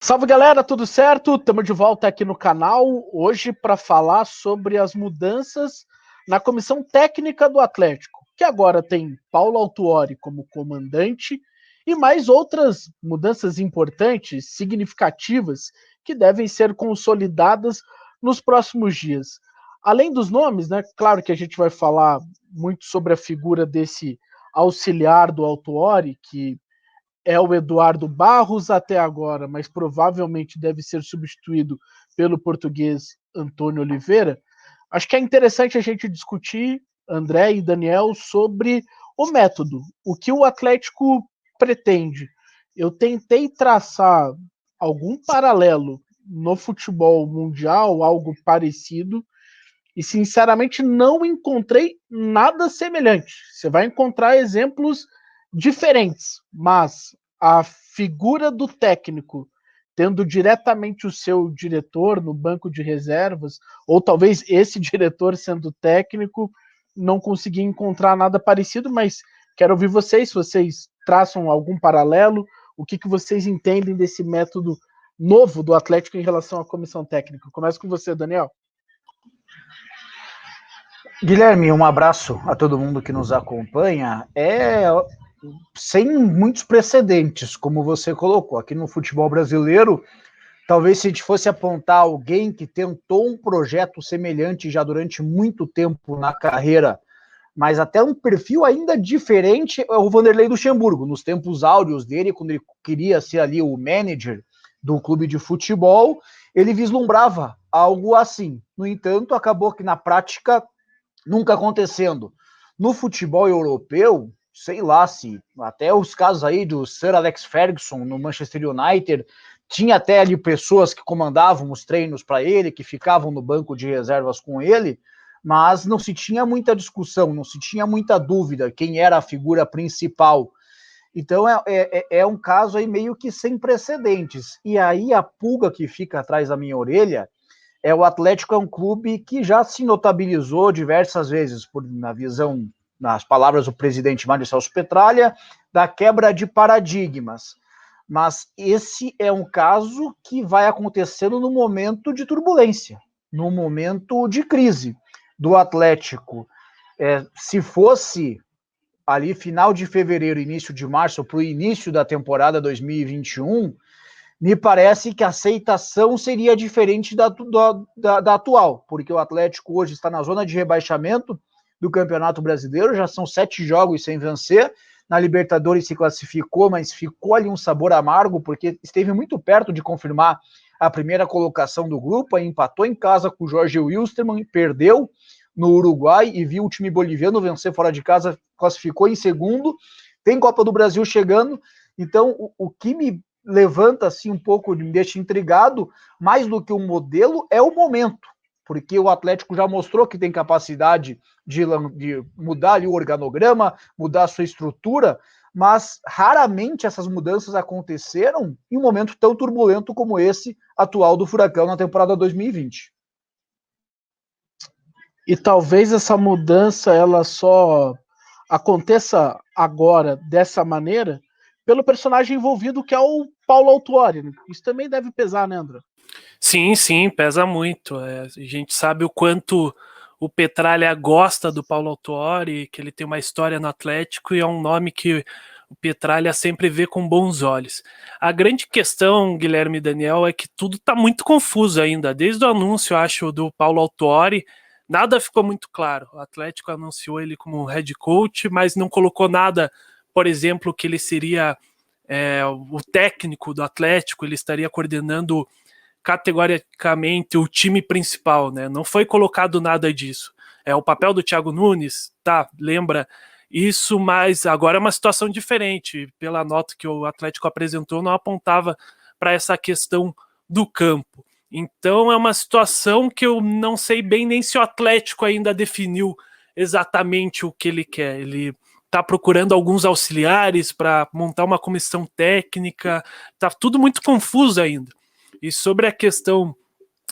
Salve galera, tudo certo? Estamos de volta aqui no canal hoje para falar sobre as mudanças na comissão técnica do Atlético, que agora tem Paulo Autuori como comandante e mais outras mudanças importantes, significativas, que devem ser consolidadas nos próximos dias. Além dos nomes, né? Claro que a gente vai falar muito sobre a figura desse auxiliar do Autuori, que é o Eduardo Barros até agora, mas provavelmente deve ser substituído pelo português Antônio Oliveira. Acho que é interessante a gente discutir, André e Daniel, sobre o método, o que o Atlético pretende. Eu tentei traçar algum paralelo no futebol mundial, algo parecido, e sinceramente não encontrei nada semelhante. Você vai encontrar exemplos diferentes, mas a figura do técnico tendo diretamente o seu diretor no banco de reservas, ou talvez esse diretor sendo técnico, não consegui encontrar nada parecido, mas quero ouvir vocês, se vocês traçam algum paralelo, o que vocês entendem desse método novo do Atlético em relação à comissão técnica. Começo com você, Daniel. Guilherme, um abraço a todo mundo que nos acompanha. Sem muitos precedentes, como você colocou. Aqui no futebol brasileiro, talvez se a gente fosse apontar alguém que tentou um projeto semelhante já durante muito tempo na carreira, mas até um perfil ainda diferente, é o Vanderlei Luxemburgo, nos tempos áureos dele, quando ele queria ser ali o manager do clube de futebol, ele vislumbrava algo assim. No entanto, acabou que na prática nunca acontecendo. No futebol europeu, sei lá se até os casos aí do Sir Alex Ferguson no Manchester United, tinha até ali pessoas que comandavam os treinos para ele, que ficavam no banco de reservas com ele, mas não se tinha muita discussão, não se tinha muita dúvida quem era a figura principal. Então é um caso aí meio que sem precedentes. E aí a pulga que fica atrás da minha orelha o Atlético é um clube que já se notabilizou diversas vezes, na visão, nas palavras do presidente Mário Celso Petralha, da quebra de paradigmas. Mas esse é um caso que vai acontecendo no momento de turbulência, no momento de crise do Atlético. Se fosse ali final de fevereiro, início de março, para o início da temporada 2021, me parece que a aceitação seria diferente da atual, porque o Atlético hoje está na zona de rebaixamento do Campeonato Brasileiro, já são 7 jogos sem vencer, na Libertadores se classificou, mas ficou ali um sabor amargo, porque esteve muito perto de confirmar a primeira colocação do grupo, aí empatou em casa com o Jorge Wilstermann, perdeu no Uruguai e viu o time boliviano vencer fora de casa, classificou em segundo, tem Copa do Brasil chegando, então o que me levanta assim um pouco, me deixa intrigado, mais do que o modelo, é o momento, porque o Atlético já mostrou que tem capacidade de mudar ali o organograma, mudar a sua estrutura, mas raramente essas mudanças aconteceram em um momento tão turbulento como esse atual do Furacão na temporada 2020. E talvez essa mudança ela só aconteça agora dessa maneira pelo personagem envolvido que é o Paulo Autuori. Né? Isso também deve pesar, né, André? Sim, sim, pesa muito. A gente sabe o quanto o Petralha gosta do Paulo Autuori, que ele tem uma história no Atlético e é um nome que o Petralha sempre vê com bons olhos. A grande questão, Guilherme e Daniel, é que tudo está muito confuso ainda. Desde o anúncio, acho, do Paulo Autuori, nada ficou muito claro. O Atlético anunciou ele como head coach, mas não colocou nada, por exemplo, que ele seria o técnico do Atlético, ele estaria coordenando categoricamente o time principal, né? Não foi colocado nada disso. O papel do Thiago Nunes, tá, lembra isso, mas agora é uma situação diferente. Pela nota que o Atlético apresentou, não apontava para essa questão do campo. Então é uma situação que eu não sei bem nem se o Atlético ainda definiu exatamente o que ele quer. Ele está procurando alguns auxiliares para montar uma comissão técnica, tá tudo muito confuso ainda. E sobre a questão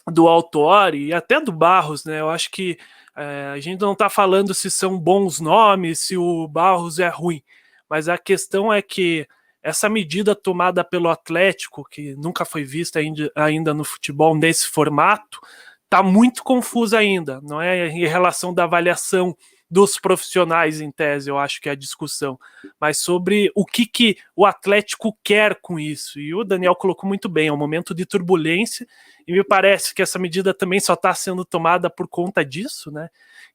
do Autuori e até do Barros, né? Eu acho que a gente não está falando se são bons nomes, se o Barros é ruim, mas a questão é que essa medida tomada pelo Atlético, que nunca foi vista ainda no futebol nesse formato, está muito confusa ainda, não é em relação da avaliação dos profissionais, em tese, eu acho que é a discussão, mas sobre o que o Atlético quer com isso. E o Daniel colocou muito bem, é um momento de turbulência, e me parece que essa medida também só está sendo tomada por conta disso, né?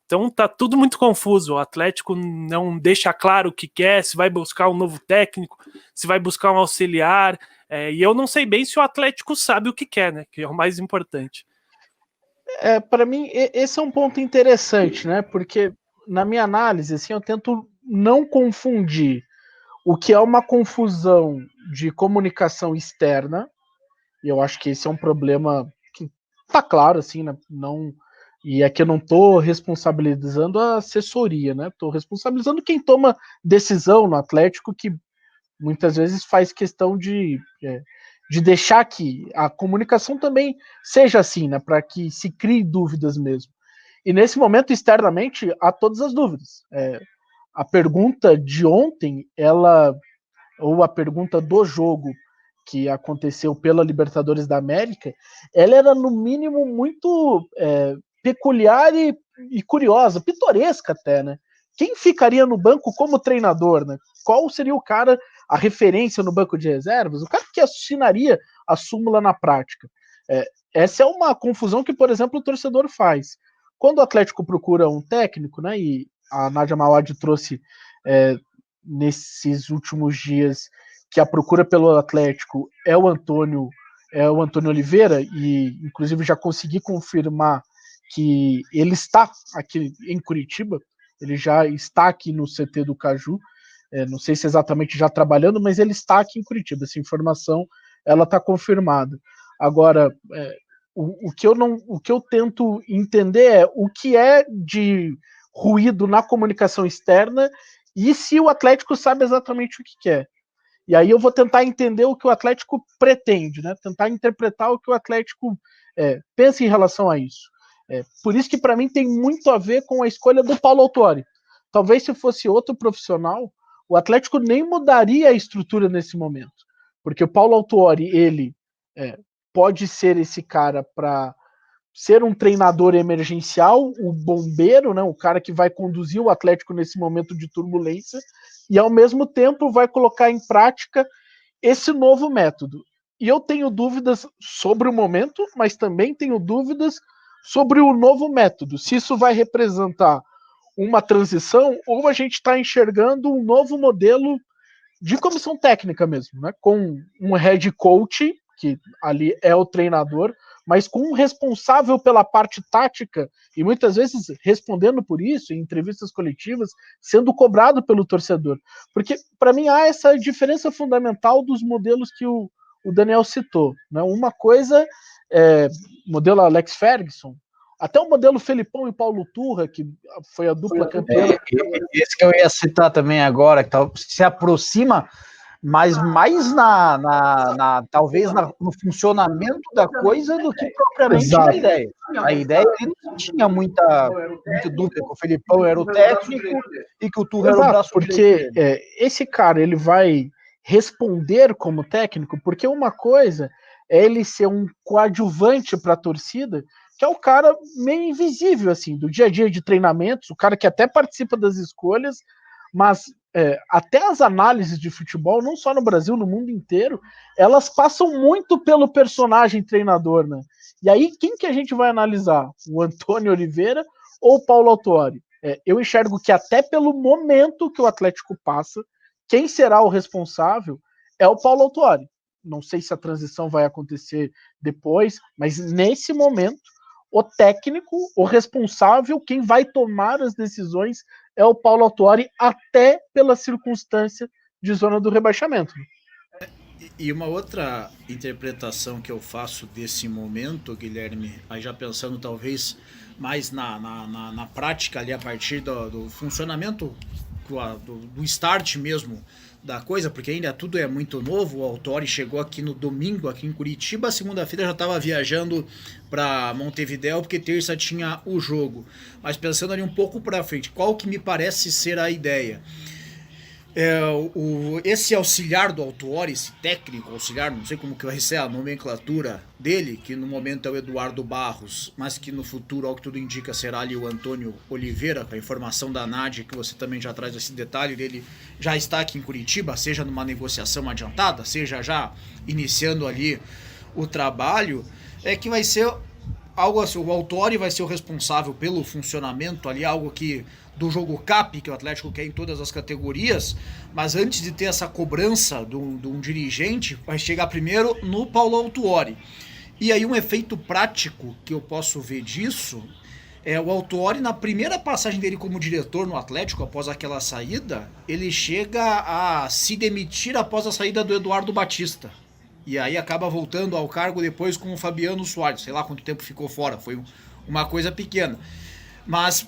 Então tá tudo muito confuso, o Atlético não deixa claro o que quer, se vai buscar um novo técnico, se vai buscar um auxiliar, e eu não sei bem se o Atlético sabe o que quer, né? Que é o mais importante. Para mim, esse é um ponto interessante, né? Porque na minha análise, assim, eu tento não confundir o que é uma confusão de comunicação externa, e eu acho que esse é um problema que tá claro, assim, né? Não, e aqui eu não estou responsabilizando a assessoria, né? Estou responsabilizando quem toma decisão no Atlético, que muitas vezes faz questão de deixar que a comunicação também seja assim, né? Para que se crie dúvidas mesmo. E nesse momento, externamente, há todas as dúvidas. A pergunta de ontem, ou a pergunta do jogo que aconteceu pela Libertadores da América, ela era no mínimo muito peculiar e curiosa, pitoresca até, né? Quem ficaria no banco como treinador, né? Qual seria o cara, a referência no banco de reservas? O cara que assinaria a súmula na prática. Essa é uma confusão que, por exemplo, o torcedor faz. Quando o Atlético procura um técnico, né? E a Nádia Mawad trouxe nesses últimos dias que a procura pelo Atlético é o Antônio Oliveira, e inclusive já consegui confirmar que ele está aqui em Curitiba, ele já está aqui no CT do Caju, não sei se exatamente já trabalhando, mas ele está aqui em Curitiba, essa informação ela está confirmada. Agora, o que eu tento entender é o que é de ruído na comunicação externa e se o Atlético sabe exatamente o que quer. E aí eu vou tentar entender o que o Atlético pretende, né? Tentar interpretar o que o Atlético pensa em relação a isso. Por isso que para mim tem muito a ver com a escolha do Paulo Autuori. Talvez se fosse outro profissional, o Atlético nem mudaria a estrutura nesse momento. Porque o Paulo Autuori, ele pode ser esse cara para ser um treinador emergencial, o bombeiro, né, o cara que vai conduzir o Atlético nesse momento de turbulência, e ao mesmo tempo vai colocar em prática esse novo método. E eu tenho dúvidas sobre o momento, mas também tenho dúvidas sobre o novo método, se isso vai representar uma transição ou a gente está enxergando um novo modelo de comissão técnica mesmo, né? Com um head coach, que ali é o treinador, mas com um responsável pela parte tática e muitas vezes respondendo por isso em entrevistas coletivas, sendo cobrado pelo torcedor. Porque, para mim, há essa diferença fundamental dos modelos que o Daniel citou. Né? Uma coisa é modelo Alex Ferguson, até o modelo Felipão e Paulo Turra, que foi a dupla campeã. Esse que eu ia citar também agora, que se aproxima, mas mais talvez no funcionamento da coisa do que propriamente na ideia. A ideia ele não tinha muita dúvida que o Felipão era o técnico e que o Turra era o braço porque esse cara ele vai responder como técnico, porque uma coisa é ele ser um coadjuvante para a torcida, que é o cara meio invisível, assim, do dia a dia de treinamentos, o cara que até participa das escolhas, mas até as análises de futebol, não só no Brasil, no mundo inteiro, elas passam muito pelo personagem treinador, né? E aí, quem que a gente vai analisar? O Antônio Oliveira ou o Paulo Autuori? Eu enxergo que até pelo momento que o Atlético passa, quem será o responsável é o Paulo Autuori. Não sei se a transição vai acontecer depois, mas nesse momento, o técnico, o responsável, quem vai tomar as decisões é o Paulo Autuori, até pela circunstância de zona do rebaixamento. E uma outra interpretação que eu faço desse momento, Guilherme, aí já pensando talvez mais na prática ali a partir do funcionamento, do start mesmo da coisa, porque ainda tudo é muito novo. O Autuori chegou aqui no domingo, aqui em Curitiba, segunda-feira já estava viajando para Montevidéu, porque terça tinha o jogo. Mas pensando ali um pouco para frente, qual que me parece ser a ideia? Esse auxiliar do Autuori, esse técnico auxiliar, não sei como que vai ser a nomenclatura dele, que no momento é o Eduardo Barros, mas que no futuro, ao que tudo indica, será ali o Antônio Oliveira, com a informação da Nádia, que você também já traz esse detalhe dele, já está aqui em Curitiba, seja numa negociação adiantada, seja já iniciando ali o trabalho, que vai ser algo assim, o Autuori vai ser o responsável pelo funcionamento ali, algo que do jogo CAP, que o Atlético quer em todas as categorias, mas antes de ter essa cobrança de um dirigente, vai chegar primeiro no Paulo Autuori. E aí um efeito prático que eu posso ver disso é o Autuori, na primeira passagem dele como diretor no Atlético, após aquela saída, ele chega a se demitir após a saída do Eduardo Batista. E aí acaba voltando ao cargo depois com o Fabiano Soares, sei lá quanto tempo ficou fora, foi uma coisa pequena. Mas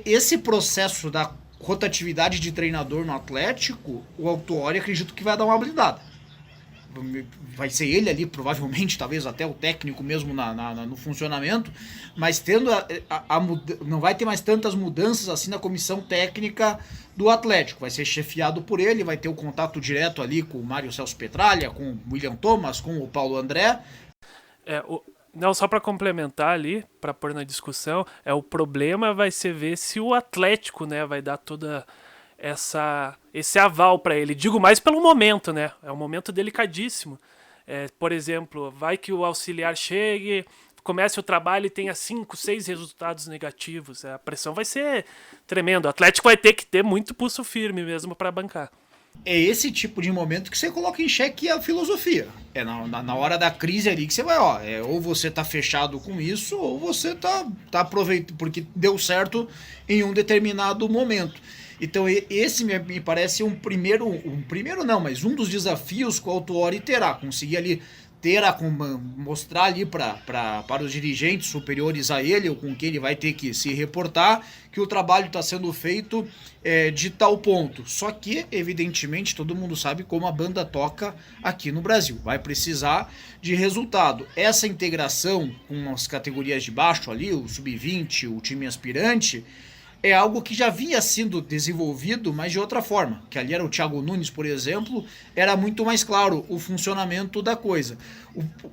esse processo da rotatividade de treinador no Atlético, o Autuori acredito que vai dar uma blindada. Vai ser ele ali, provavelmente, talvez até o técnico mesmo no funcionamento, mas tendo não vai ter mais tantas mudanças assim na comissão técnica do Atlético. Vai ser chefiado por ele, vai ter o contato direto ali com o Mário Celso Petralha, com o William Thomas, com o Paulo André. Não, só para complementar ali, para pôr na discussão, o problema vai ser ver se o Atlético, né, vai dar toda esse aval para ele. Digo mais pelo momento, né? É um momento delicadíssimo. Por exemplo, vai que o auxiliar chegue, comece o trabalho e tenha 5, 6 resultados negativos. A pressão vai ser tremenda. O Atlético vai ter que ter muito pulso firme mesmo para bancar. É esse tipo de momento que você coloca em xeque a filosofia. É na hora da crise ali que você vai, ou você tá fechado com isso, ou você tá aproveitando, porque deu certo em um determinado momento. Então esse me parece um dos desafios que o Autuori terá, conseguir ali mostrar ali para os dirigentes superiores a ele, ou com quem ele vai ter que se reportar, que o trabalho está sendo feito de tal ponto. Só que, evidentemente, todo mundo sabe como a banda toca aqui no Brasil. Vai precisar de resultado. Essa integração com as categorias de baixo ali, o sub-20, o time aspirante, é algo que já vinha sendo desenvolvido, mas de outra forma. Que ali era o Thiago Nunes, por exemplo, era muito mais claro o funcionamento da coisa.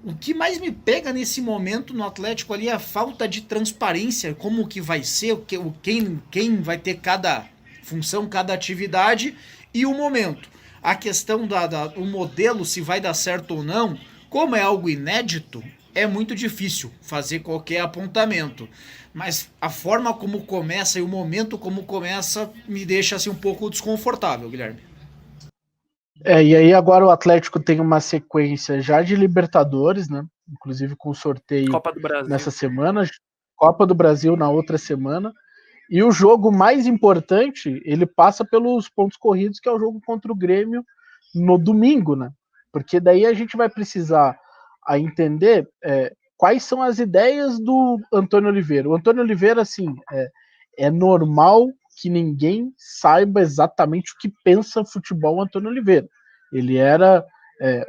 O que mais me pega nesse momento no Atlético ali é a falta de transparência, como que vai ser, quem vai ter cada função, cada atividade e o momento. A questão do modelo, se vai dar certo ou não, como é algo inédito, é muito difícil fazer qualquer apontamento. Mas a forma como começa e o momento como começa me deixa assim um pouco desconfortável, Guilherme. E aí agora o Atlético tem uma sequência já de Libertadores, né? Inclusive com sorteio Copa do Brasil nessa semana, Copa do Brasil na outra semana. E o jogo mais importante, ele passa pelos pontos corridos, que é o jogo contra o Grêmio no domingo, né? Porque daí a gente vai precisar entender quais são as ideias do Antônio Oliveira. O Antônio Oliveira, assim, é normal que ninguém saiba exatamente o que pensa futebol Antônio Oliveira. Ele era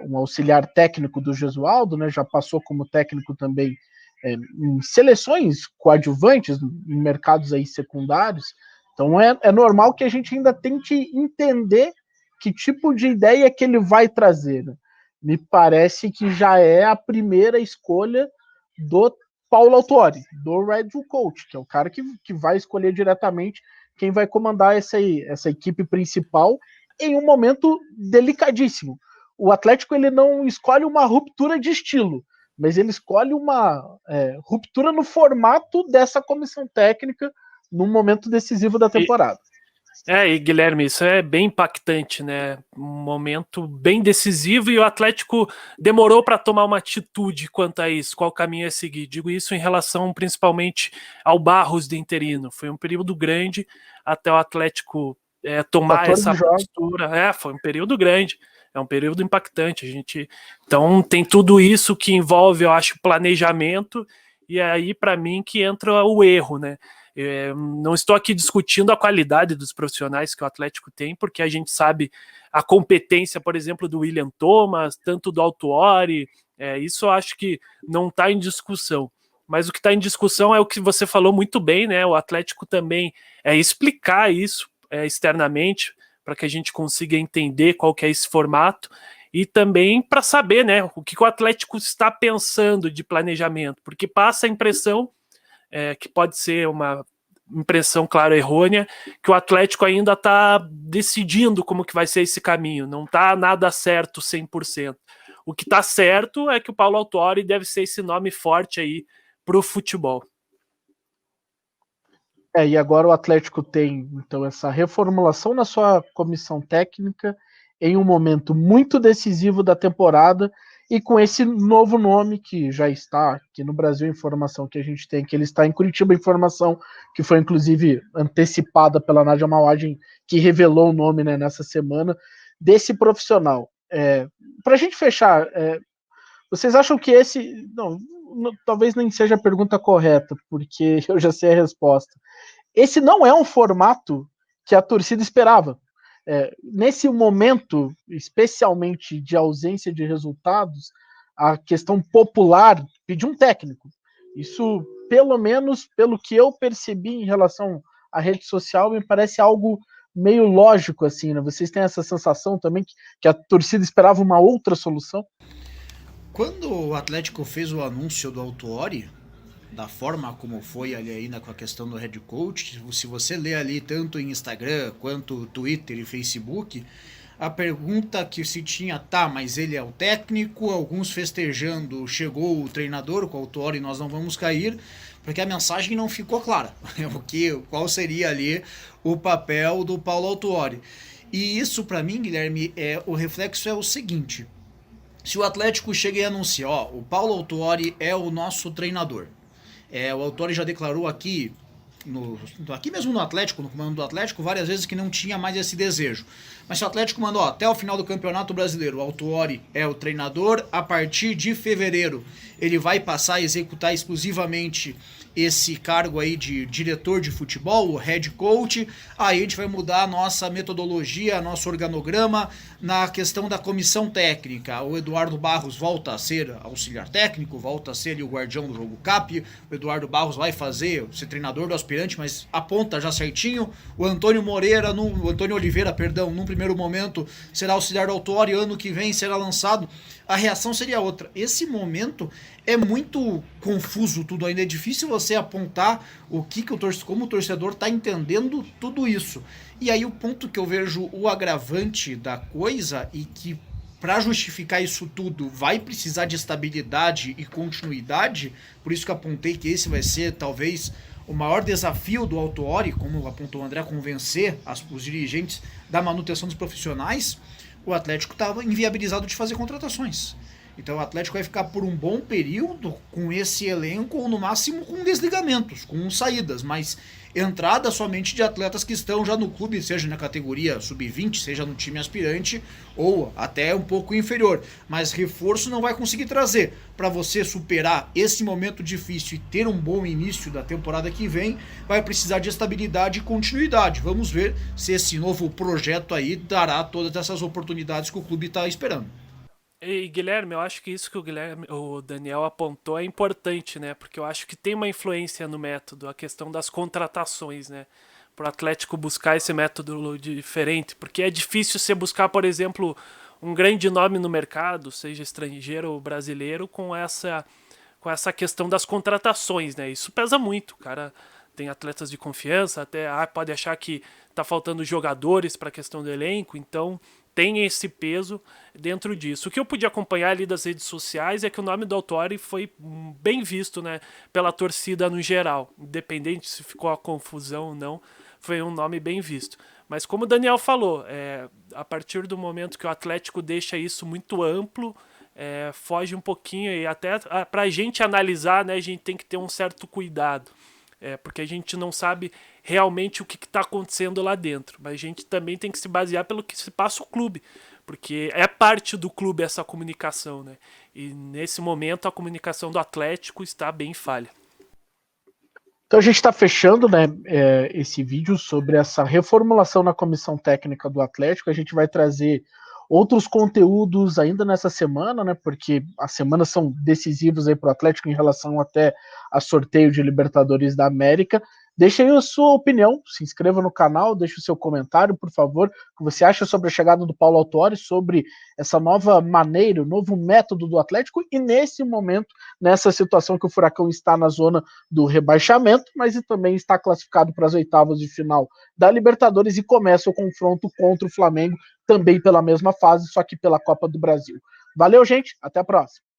um auxiliar técnico do Gesualdo, né? Já passou como técnico também em seleções coadjuvantes, em mercados aí secundários. Então é normal que a gente ainda tente entender que tipo de ideia que ele vai trazer, né? Me parece que já é a primeira escolha do Paulo Autuori, do Red Bull Coach, que é o cara que vai escolher diretamente quem vai comandar essa equipe principal em um momento delicadíssimo. O Atlético ele não escolhe uma ruptura de estilo, mas ele escolhe uma ruptura no formato dessa comissão técnica num momento decisivo da temporada. E Guilherme, isso é bem impactante, né? Um momento bem decisivo e o Atlético demorou para tomar uma atitude quanto a isso, qual caminho é seguir. Digo isso em relação principalmente ao Barros de interino. Foi um período grande até o Atlético tomar essa postura. Foi um período grande, é um período impactante. Então tem tudo isso que envolve, eu acho, planejamento, e aí para mim que entra o erro, né? Não estou aqui discutindo a qualidade dos profissionais que o Atlético tem, porque a gente sabe a competência, por exemplo, do William Thomas, tanto do Autuori, isso eu acho que não está em discussão. Mas o que está em discussão é o que você falou muito bem, né? O Atlético também explicar isso externamente, para que a gente consiga entender qual que é esse formato e também para saber, né, o que o Atlético está pensando de planejamento, porque passa a impressão, que pode ser uma impressão, claro, errônea, que o Atlético ainda está decidindo como que vai ser esse caminho, não está nada certo 100%. O que está certo é que o Paulo Autuori deve ser esse nome forte aí para o futebol. E agora o Atlético tem, então, essa reformulação na sua comissão técnica em um momento muito decisivo da temporada e com esse novo nome que já está aqui no Brasil, informação que a gente tem, que ele está em Curitiba, informação que foi inclusive antecipada pela Nádia Mauad, que revelou o nome, né, nessa semana, desse profissional. Para a gente fechar, vocês acham que esse... Não, talvez nem seja a pergunta correta, porque eu já sei a resposta. Esse não é um formato que a torcida esperava. Nesse momento, especialmente de ausência de resultados, a questão popular pediu um técnico. Isso, pelo menos, pelo que eu percebi em relação à rede social, me parece algo meio lógico, assim, né? Vocês têm essa sensação também que a torcida esperava uma outra solução? Quando o Atlético fez o anúncio do Autuori, da forma como foi ali ainda com a questão do head coach, se você lê ali tanto em Instagram quanto Twitter e Facebook, a pergunta que se tinha, mas ele é o técnico, alguns festejando, chegou o treinador, com o Autuori nós não vamos cair, porque a mensagem não ficou clara, qual seria ali o papel do Paulo Autuori. E isso para mim, Guilherme, o reflexo é o seguinte: se o Atlético chega e anuncia, o Paulo Autuori é o nosso treinador, o Autuori já declarou aqui mesmo no Atlético, no comando do Atlético, várias vezes que não tinha mais esse desejo. Mas se o Atlético mandou, até o final do Campeonato Brasileiro, o Autuori é o treinador, a partir de fevereiro ele vai passar a executar exclusivamente esse cargo aí de diretor de futebol, o head coach, aí a gente vai mudar a nossa metodologia, nosso organograma na questão da comissão técnica. O Eduardo Barros volta a ser auxiliar técnico, volta a ser ali o guardião do jogo CAP, o Eduardo Barros vai ser treinador do aspirante, mas aponta já certinho. O Antônio Oliveira, num primeiro momento, será auxiliar do Autuori, ano que vem será lançado. A reação seria outra. Esse momento é muito confuso tudo ainda, é difícil você apontar como o torcedor está entendendo tudo isso. E aí o ponto que eu vejo o agravante da coisa, e que para justificar isso tudo vai precisar de estabilidade e continuidade, por isso que eu apontei que esse vai ser talvez o maior desafio do Autuori, como apontou o André, convencer os dirigentes da manutenção dos profissionais. O Atlético estava inviabilizado de fazer contratações. Então o Atlético vai ficar por um bom período com esse elenco, ou no máximo com desligamentos, com saídas, mas entrada somente de atletas que estão já no clube, seja na categoria sub-20, seja no time aspirante, ou até um pouco inferior. Mas reforço não vai conseguir trazer. Para você superar esse momento difícil e ter um bom início da temporada que vem, vai precisar de estabilidade e continuidade. Vamos ver se esse novo projeto aí dará todas essas oportunidades que o clube está esperando. E Guilherme, eu acho que isso que o Daniel apontou é importante, né? Porque eu acho que tem uma influência no método, a questão das contratações, né? Para o Atlético buscar esse método diferente, porque é difícil você buscar, por exemplo, um grande nome no mercado, seja estrangeiro ou brasileiro, com essa questão das contratações, né? Isso pesa muito, cara. Tem atletas de confiança, até pode achar que tá faltando jogadores para a questão do elenco, então tem esse peso dentro disso. O que eu pude acompanhar ali das redes sociais é que o nome do Autuori foi bem visto, né, pela torcida no geral, independente se ficou a confusão ou não, foi um nome bem visto. Mas como o Daniel falou, a partir do momento que o Atlético deixa isso muito amplo, foge um pouquinho, e até para a gente analisar, né, a gente tem que ter um certo cuidado. Porque a gente não sabe realmente o que está acontecendo lá dentro, mas a gente também tem que se basear pelo que se passa o clube, porque é parte do clube essa comunicação, né? E nesse momento a comunicação do Atlético está bem falha. Então a gente está fechando, né, esse vídeo sobre essa reformulação na comissão técnica do Atlético. A gente vai trazer outros conteúdos ainda nessa semana, né? Porque as semanas são decisivas aí para o Atlético em relação até a sorteio de Libertadores da América. Deixe aí a sua opinião, se inscreva no canal, deixe o seu comentário, por favor, o que você acha sobre a chegada do Paulo Autuori, sobre essa nova maneira, o novo método do Atlético, e nesse momento, nessa situação que o Furacão está na zona do rebaixamento, mas também está classificado para as oitavas de final da Libertadores e começa o confronto contra o Flamengo, também pela mesma fase, só que pela Copa do Brasil. Valeu, gente, até a próxima.